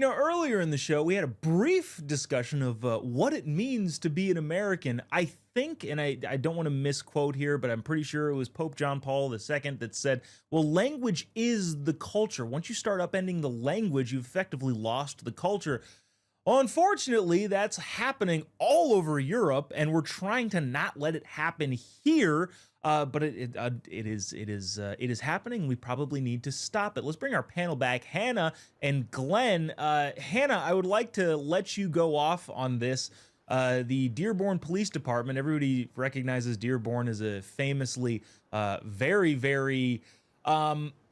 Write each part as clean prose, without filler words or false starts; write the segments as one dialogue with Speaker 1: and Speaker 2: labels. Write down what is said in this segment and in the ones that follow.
Speaker 1: Earlier in the show, we had a brief discussion of what it means to be an American. I think, and I don't want to misquote here, but I'm pretty sure it was Pope John Paul II that said, well, language is the culture. Once you start upending the language, you've effectively lost the culture. Well, unfortunately, that's happening all over Europe, and we're trying to not let it happen here. But it is happening. We probably need to stop it. Let's bring our panel back, Hannah and Glenn. Hannah, I would like to let you go off on this. The Dearborn Police Department. Everybody recognizes Dearborn as a famously very, very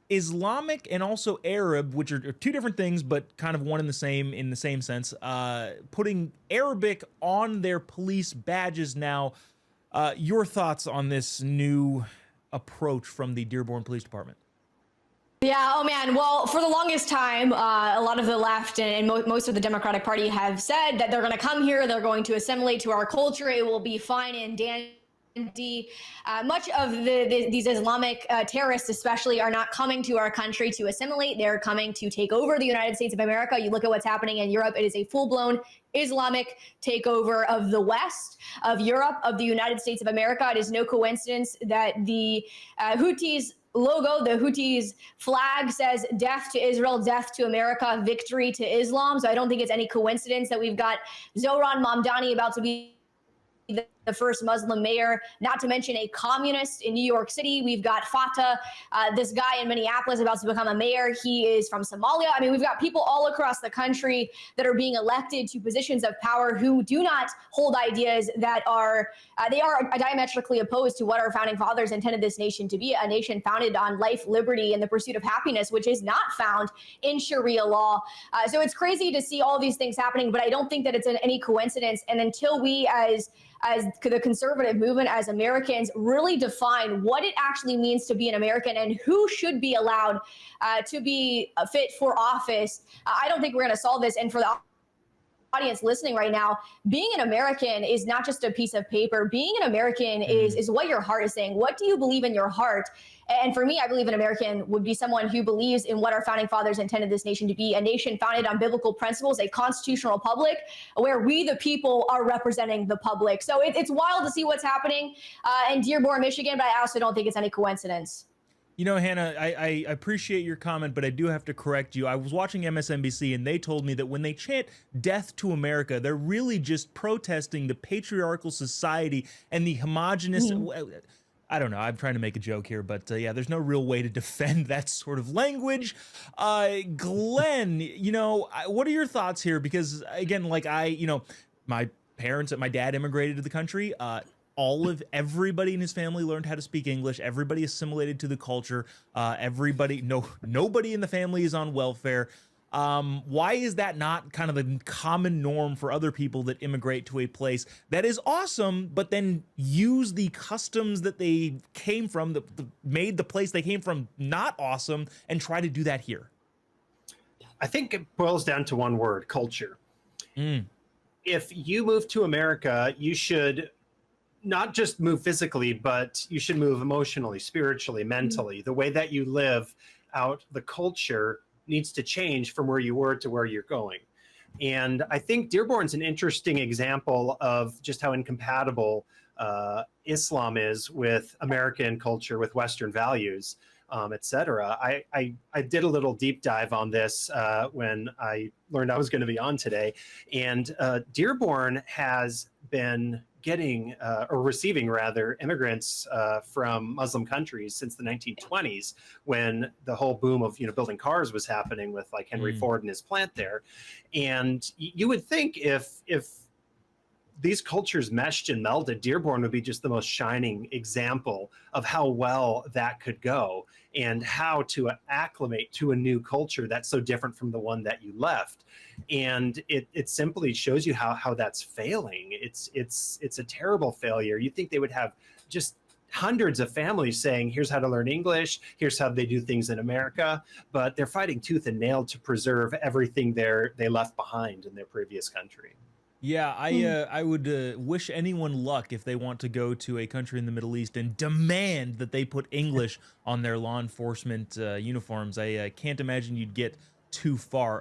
Speaker 1: Islamic and also Arab, which are two different things, but kind of one in the same sense. Putting Arabic on their police badges now. Your thoughts on this new approach from the Dearborn Police Department?
Speaker 2: Yeah, oh man. Well, for the longest time, a lot of the left and most of the Democratic Party have said that they're going to come here, they're going to assimilate to our culture, it will be fine and dandy. Much of these Islamic terrorists especially are not coming to our country to assimilate. They're coming to take over the United States of America. You look at what's happening in Europe, it is a full-blown Islamic takeover of the West, of Europe, of the United States of America. It is no coincidence that the Houthis logo, the Houthis flag says death to Israel, death to America, victory to Islam. So I don't think it's any coincidence that we've got Zohran Mamdani about to be the first Muslim mayor, not to mention a communist in New York City. We've got Fatah, this guy in Minneapolis about to become a mayor. He is from Somalia. I mean, we've got people all across the country that are being elected to positions of power who do not hold ideas that are, they are diametrically opposed to what our founding fathers intended this nation to be, a nation founded on life, liberty, and the pursuit of happiness, which is not found in Sharia law. So it's crazy to see all these things happening, but I don't think that it's any coincidence. And until we as the conservative movement, as Americans, really define what it actually means to be an American and who should be allowed to be fit for office, I don't think we're going to solve this. And for the audience listening right now, being an American is not just a piece of paper. Being an American is what your heart is saying. What do you believe in your heart? And for me, I believe an American would be someone who believes in what our founding fathers intended this nation to be, a nation founded on biblical principles, a constitutional republic where we, the people, are representing the public. So it's wild to see what's happening in Dearborn, Michigan, but I also don't think it's any coincidence.
Speaker 1: Hannah, I appreciate your comment, but I do have to correct you. I was watching MSNBC, and they told me that when they chant death to America, they're really just protesting the patriarchal society and the homogenous. I don't know. I'm trying to make a joke here, but yeah, there's no real way to defend that sort of language. Glenn, what are your thoughts here? Because again, my parents and my dad immigrated to the country. Everybody in his family learned how to speak English. Everybody assimilated to the culture. Nobody in the family is on welfare. Why is that not kind of the common norm for other people that immigrate to a place that is awesome, but then use the customs that they came from, that made the place they came from not awesome, and try to do that here?
Speaker 3: I think it boils down to one word: culture. If you move to America, you should not just move physically, but you should move emotionally, spiritually, mentally. The way that you live out the culture needs to change from where you were to where you're going. And I think Dearborn's an interesting example of just how incompatible Islam is with American culture, with Western values, et cetera. I did a little deep dive on this when I learned I was going to be on today. And Dearborn has been getting or receiving rather immigrants from Muslim countries since the 1920s, when the whole boom of building cars was happening with like Henry Ford and his plant there. And you would think if these cultures meshed and melded, Dearborn would be just the most shining example of how well that could go and how to acclimate to a new culture that's so different from the one that you left. And it simply shows you how that's failing. It's a terrible failure. You think they would have just hundreds of families saying, here's how to learn English, here's how they do things in America, but they're fighting tooth and nail to preserve everything they left behind in their previous country.
Speaker 1: Yeah, I would wish anyone luck if they want to go to a country in the Middle East and demand that they put English on their law enforcement uniforms. I can't imagine you'd get too far.